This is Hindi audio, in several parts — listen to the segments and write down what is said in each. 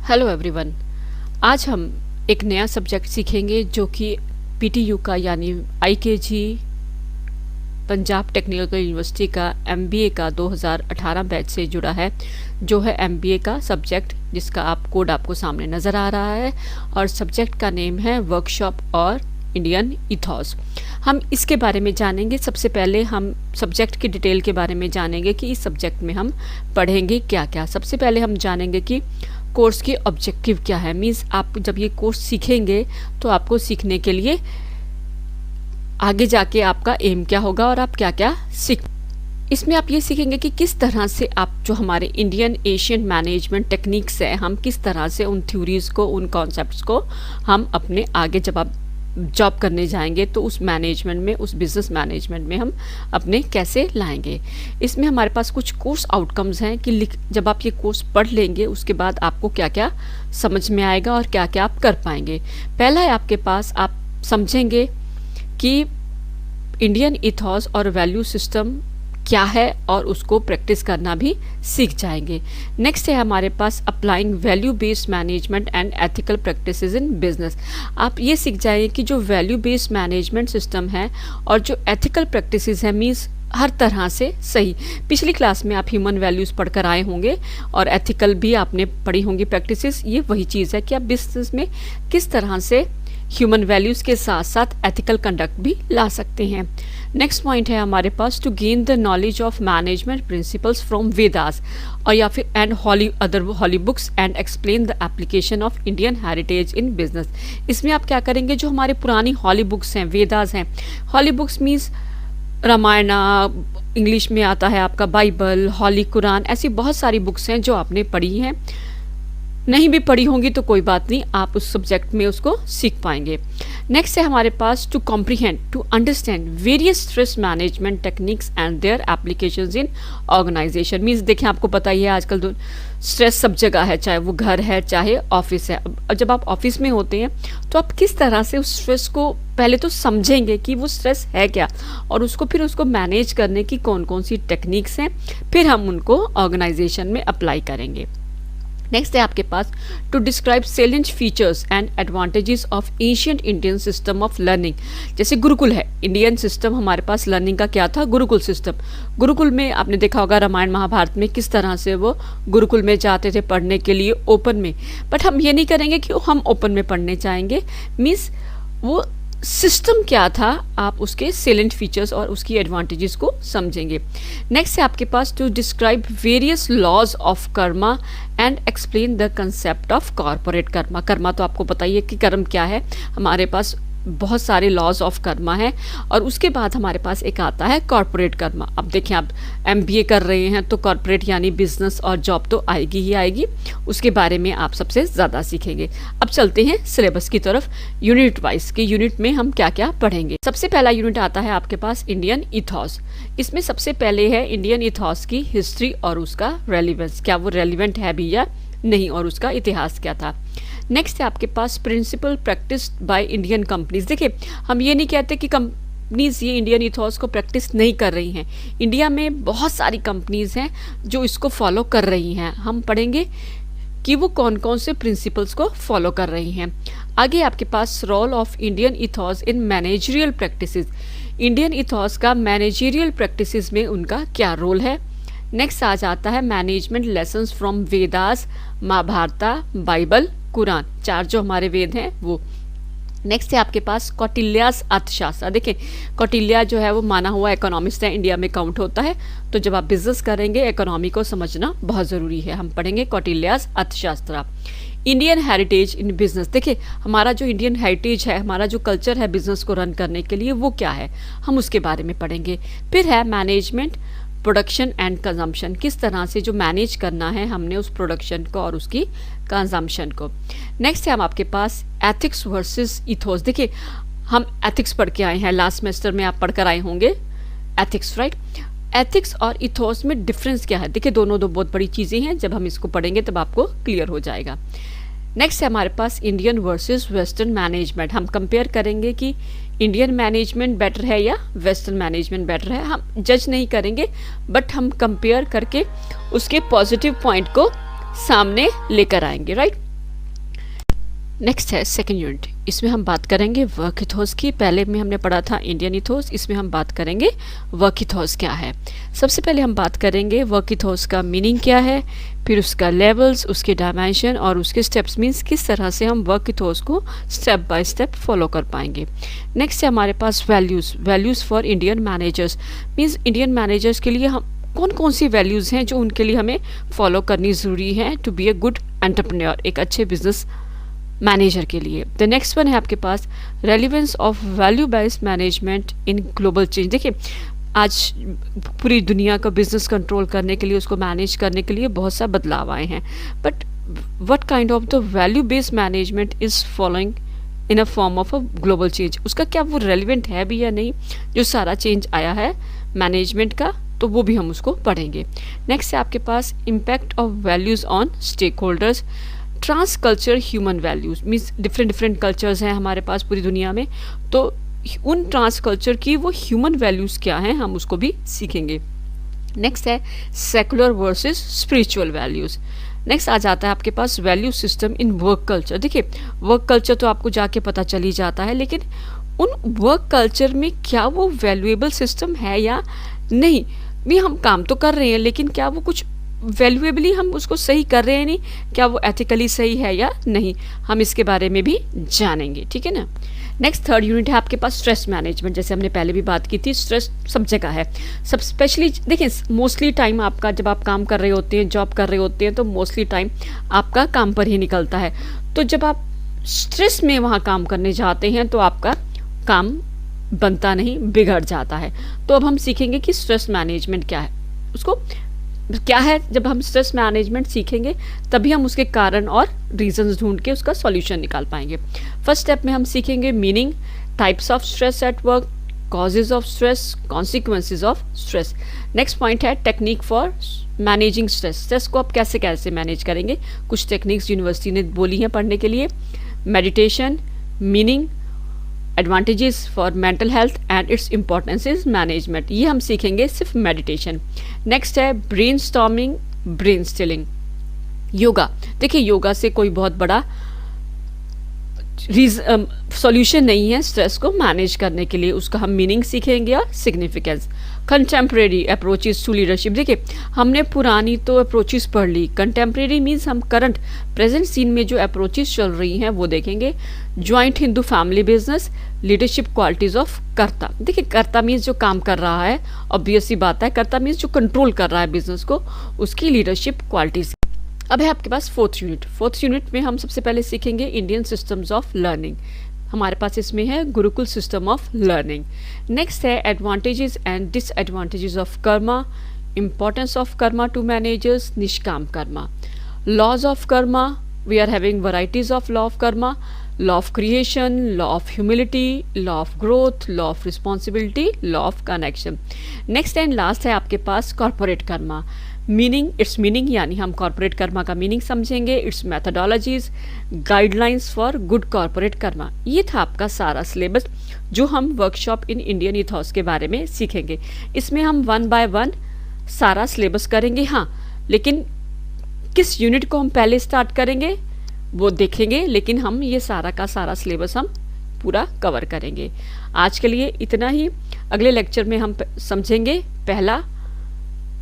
Hello everyone. आज हम एक नया सब्जेक्ट सीखेंगे जो कि पीटीयू का यानी आईकेजी पंजाब टेक्निकल यूनिवर्सिटी का एमबीए का 2018 बैच से जुड़ा है, जो है एमबीए का सब्जेक्ट जिसका कोड आपको सामने नज़र आ रहा है और सब्जेक्ट का नेम है वर्कशॉप और इंडियन इथॉस। हम इसके बारे में जानेंगे। सबसे पहले हम सब्जेक्ट की डिटेल के बारे में जानेंगे कि इस सब्जेक्ट में हम पढ़ेंगे क्या क्या। सबसे पहले हम जानेंगे कि कोर्स की ऑब्जेक्टिव क्या है। मीन्स आप जब ये कोर्स सीखेंगे तो आपको सीखने के लिए आगे जाके आपका एम क्या होगा और आप क्या क्या सीख। इसमें आप ये सीखेंगे कि किस तरह से आप जो हमारे इंडियन एशियन मैनेजमेंट टेक्निक्स है, हम किस तरह से उन थ्योरीज को, उन कॉन्सेप्ट्स को हम अपने आगे जब आप जॉब करने जाएंगे तो उस मैनेजमेंट में, उस बिजनेस मैनेजमेंट में हम अपने कैसे लाएंगे। इसमें हमारे पास कुछ कोर्स आउटकम्स हैं कि जब आप ये कोर्स पढ़ लेंगे उसके बाद आपको क्या क्या समझ में आएगा और क्या क्या आप कर पाएंगे। पहला है आपके पास, आप समझेंगे कि इंडियन इथॉस और वैल्यू सिस्टम क्या है और उसको प्रैक्टिस करना भी सीख जाएंगे। नेक्स्ट है हमारे पास applying value based management and ethical practices in business. आप ये सीख जाएंगे कि जो वैल्यू बेस्ड मैनेजमेंट सिस्टम है और जो एथिकल प्रैक्टिसेस है, मीन्स हर तरह से सही। पिछली क्लास में आप ह्यूमन वैल्यूज़ पढ़कर आए होंगे और एथिकल भी आपने पढ़ी होंगी प्रैक्टिसेस। ये वही चीज़ है कि आप बिजनेस में किस तरह से ह्यूमन वैल्यूज़ के साथ साथ एथिकल कंडक्ट भी ला सकते हैं। नेक्स्ट पॉइंट है हमारे पास to gain the knowledge of management principles from Vedas और या फिर and other holy books and explain the application of Indian heritage in business. इसमें आप क्या करेंगे, जो हमारे पुरानी हॉली बुक्स हैं, वेदास हैं। हॉली बुक्स मीन्स रामायणा, इंग्लिश में आता है आपका बाइबल, हॉली कुरान, ऐसी बहुत सारी बुक्स हैं जो आपने पढ़ी हैं। नहीं भी पढ़ी होंगी तो कोई बात नहीं, आप उस सब्जेक्ट में उसको सीख पाएंगे। नेक्स्ट है हमारे पास to comprehend, to understand various stress management techniques and their applications in organisation. Means देखें, आपको पता ही है आजकल तो स्ट्रेस सब जगह है, चाहे वो घर है चाहे ऑफिस है। अब जब आप ऑफिस में होते हैं तो आप किस तरह से उस स्ट्रेस को पहले तो समझेंगे कि वो स्ट्रेस है क्या और फिर उसको मैनेज करने की कौन कौन सी टेक्निक्स हैं, फिर हम उनको ऑर्गेनाइजेशन में अप्लाई करेंगे। नेक्स्ट है आपके पास to describe salient features and advantages of ancient Indian system of learning. जैसे गुरुकुल है, इंडियन सिस्टम हमारे पास लर्निंग का क्या था, गुरुकुल सिस्टम। गुरुकुल में आपने देखा होगा रामायण महाभारत में किस तरह से वो गुरुकुल में जाते थे पढ़ने के लिए ओपन में। बट हम ये नहीं करेंगे कि हम ओपन में पढ़ने चाहेंगे। मीन्स वो सिस्टम क्या था, आप उसके सेलेंट फीचर्स और उसकी एडवांटेजेस को समझेंगे। नेक्स्ट है आपके पास to describe various laws of karma and explain the concept of corporate karma. कर्मा तो आपको पता ही है कि कर्म क्या है, हमारे पास बहुत सारे लॉज ऑफ कर्मा है। और उसके बाद हमारे पास एक आता है कॉर्पोरेट कर्मा। अब देखें, आप एमबीए कर रहे हैं तो कॉर्पोरेट यानी बिजनेस और जॉब तो आएगी ही आएगी, उसके बारे में आप सबसे ज़्यादा सीखेंगे। अब चलते हैं सिलेबस की तरफ, यूनिट वाइज कि यूनिट में हम क्या क्या पढ़ेंगे। सबसे पहला यूनिट आता है आपके पास इंडियन इथॉस। इसमें सबसे पहले है इंडियन इथॉस की हिस्ट्री और उसका रेलिवेंस, क्या वो रेलिवेंट है भी या नहीं, और उसका इतिहास क्या था। नेक्स्ट है आपके पास principle practice by Indian companies. देखिए, हम ये नहीं कहते कि कंपनीज ये इंडियन इथॉस को प्रैक्टिस नहीं कर रही हैं। इंडिया में बहुत सारी कंपनीज हैं जो इसको फॉलो कर रही हैं। हम पढ़ेंगे कि वो कौन कौन से प्रिंसिपल्स को फॉलो कर रही हैं। आगे आपके पास role of Indian ethos in managerial practices. Indian ethos का मैनेजरियल प्रैक्टिसेस में उनका क्या रोल है। नेक्स्ट आ जाता है management lessons from Vedas, Mahabharata, Bible, Quran, चार जो हमारे वेद हैं वो। नेक्स्ट है आपके पास कौटिल्यास अर्थशास्त्र। देखिए, कौटिल्या जो है वो माना हुआ इकोनॉमिस्ट है, इंडिया में काउंट होता है। तो जब आप बिजनेस करेंगे इकोनॉमी को समझना बहुत ज़रूरी है। हम पढ़ेंगे कौटिल्यास अर्थशास्त्र। Indian heritage in business. देखिए, हमारा जो इंडियन हेरिटेज है, हमारा जो कल्चर है बिजनेस को रन करने के लिए, वो क्या है, हम उसके बारे में पढ़ेंगे। फिर है मैनेजमेंट प्रोडक्शन एंड कंजम्पशन, किस तरह से जो मैनेज करना है हमने उस प्रोडक्शन को और उसकी कंजम्पशन को। नेक्स्ट है हम आपके पास एथिक्स वर्सेस इथोस। देखिए, हम एथिक्स पढ़ के आए हैं, लास्ट सेमेस्टर में आप पढ़कर आए होंगे एथिक्स, राइट। एथिक्स और इथोस में डिफरेंस क्या है। देखिए, दोनों दो बहुत बड़ी चीज़ें हैं, जब हम इसको पढ़ेंगे तब आपको क्लियर हो जाएगा। नेक्स्ट है हमारे पास इंडियन वर्सेस वेस्टर्न मैनेजमेंट। हम कंपेयर करेंगे कि इंडियन मैनेजमेंट बेटर है या वेस्टर्न मैनेजमेंट बेटर है। हम जज नहीं करेंगे, बट हम कंपेयर करके उसके पॉजिटिव पॉइंट को सामने लेकर आएंगे, राइट। नेक्स्ट है सेकेंड यूनिट। इसमें हम बात करेंगे वर्क इथोस की। पहले में हमने पढ़ा था इंडियन इथोस, इसमें हम बात करेंगे वर्क इथोस क्या है। सबसे पहले हम बात करेंगे वर्क इथोस का मीनिंग क्या है, फिर उसका लेवल्स, उसके डायमेंशन और उसके स्टेप्स, मीन्स किस तरह से हम वर्क इथोस को स्टेप बाय स्टेप फॉलो कर पाएंगे। नेक्स्ट है हमारे पास values for Indian managers, means Indian managers के लिए हम कौन कौन सी वैल्यूज़ हैं जो उनके लिए हमें फॉलो करनी ज़रूरी है to be a good entrepreneur, एक अच्छे बिजनेस मैनेजर के लिए। द नेक्स्ट वन है आपके पास relevance of value based management in global change. देखिए आज पूरी दुनिया का बिजनेस कंट्रोल करने के लिए, उसको मैनेज करने के लिए बहुत सा बदलाव आए हैं, but what kind of the value based management is following in a form of a global change, उसका क्या वो रेलिवेंट है भी या नहीं, जो सारा चेंज आया है मैनेजमेंट का, तो वो भी हम उसको पढ़ेंगे। नेक्स्ट है आपके पास impact of values on stakeholders, trans culture human values, means different cultures हैं हमारे पास पूरी दुनिया में, तो उन ट्रांस कल्चर की वो ह्यूमन वैल्यूज क्या हैं हम उसको भी सीखेंगे। नेक्स्ट है secular versus spiritual values. Next आ जाता है आपके पास value system in work culture. देखिए वर्क कल्चर तो आपको जाके पता चल ही जाता है, लेकिन उन वर्क कल्चर में क्या वो वैल्यूएबल सिस्टम है या नहीं, भी हम काम तो कर रहे हैं लेकिन क्या वो कुछ वैल्यूएबली हम उसको सही कर रहे हैं नहीं, क्या वो एथिकली सही है या नहीं, हम इसके बारे में भी जानेंगे, ठीक है ना। नेक्स्ट थर्ड यूनिट है आपके पास स्ट्रेस मैनेजमेंट। जैसे हमने पहले भी बात की थी, स्ट्रेस सब जगह है, सब स्पेशली देखिए मोस्टली टाइम आपका जब आप काम कर रहे होते हैं, जॉब कर रहे होते हैं, तो मोस्टली टाइम आपका काम पर ही निकलता है। तो जब आप स्ट्रेस में वहाँ काम करने जाते हैं तो आपका काम बनता नहीं, बिगड़ जाता है। तो अब हम सीखेंगे कि स्ट्रेस मैनेजमेंट क्या है, उसको क्या है। जब हम स्ट्रेस मैनेजमेंट सीखेंगे तभी हम उसके कारण और रीजंस ढूंढ के उसका सॉल्यूशन निकाल पाएंगे। फर्स्ट स्टेप में हम सीखेंगे meaning, types of stress at work, causes of stress, consequences of stress. Next point है technique for managing stress, stress को आप कैसे कैसे मैनेज करेंगे, कुछ टेक्निक्स यूनिवर्सिटी ने बोली हैं पढ़ने के लिए। Meditation, meaning, advantages for mental health and its importance is management, ये हम सीखेंगे सिर्फ मेडिटेशन। नेक्स्ट है brain storming, brain Stilling, yoga. देखिए योगा से कोई बहुत बड़ा सॉल्यूशन नहीं है स्ट्रेस को मैनेज करने के लिए, उसका हम मीनिंग सीखेंगे और significance. Contemporary approaches to leadership, देखिए हमने पुरानी तो अप्रोचेस पढ़ ली, कंटेम्प्रेरी मीन्स हम करंट प्रेजेंट सीन में जो अप्रोचेस चल रही हैं वो देखेंगे। Joint Hindu family business, leadership qualities of karta. देखिए कर्ता मीन्स जो काम कर रहा है, ऑब्वियस सी बात है, कर्ता मीन्स जो कंट्रोल कर रहा है बिजनेस को, उसकी लीडरशिप क्वालिटीज। अब है आपके पास फोर्थ यूनिट। फोर्थ यूनिट में हम सबसे पहले सीखेंगे इंडियन सिस्टम्स ऑफ लर्निंग, हमारे पास इसमें है gurukul system of learning. Next है advantages and disadvantages of karma, importance of karma to managers, nishkam karma. Laws of karma, we are having varieties of law of karma, law of creation, law of humility, law of growth, law of responsibility, law of connection. Next and last है आपके पास corporate karma, meaning, its meaning यानी हम कॉर्पोरेट कर्मा का मीनिंग समझेंगे, its methodologies, guidelines for good corporate Karma. ये था आपका सारा सिलेबस जो हम वर्कशॉप इन इंडियन इथॉस के बारे में सीखेंगे। इसमें हम 1 बाय 1 सारा सिलेबस करेंगे, हाँ, लेकिन किस यूनिट को हम पहले स्टार्ट करेंगे वो देखेंगे, लेकिन हम ये सारा का सारा सिलेबस हम पूरा कवर करेंगे। आज के लिए इतना ही, अगले लेक्चर में हम समझेंगे पहला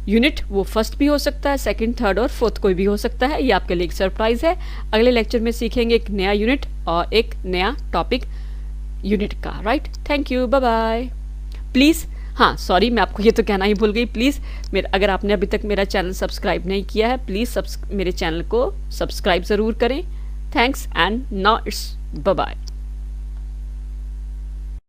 यूनिट, वो फर्स्ट भी हो सकता है, सेकंड, थर्ड और फोर्थ कोई भी हो सकता है, ये आपके लिए एक सरप्राइज है। अगले लेक्चर में सीखेंगे एक नया यूनिट और एक नया टॉपिक यूनिट का, right. Thank you, bye bye. Please, हाँ सॉरी, मैं आपको ये तो कहना ही भूल गई, प्लीज़ अगर आपने अभी तक मेरा चैनल सब्सक्राइब नहीं किया है, प्लीज़ मेरे चैनल को सब्सक्राइब ज़रूर करें। Thanks and now it's bye bye.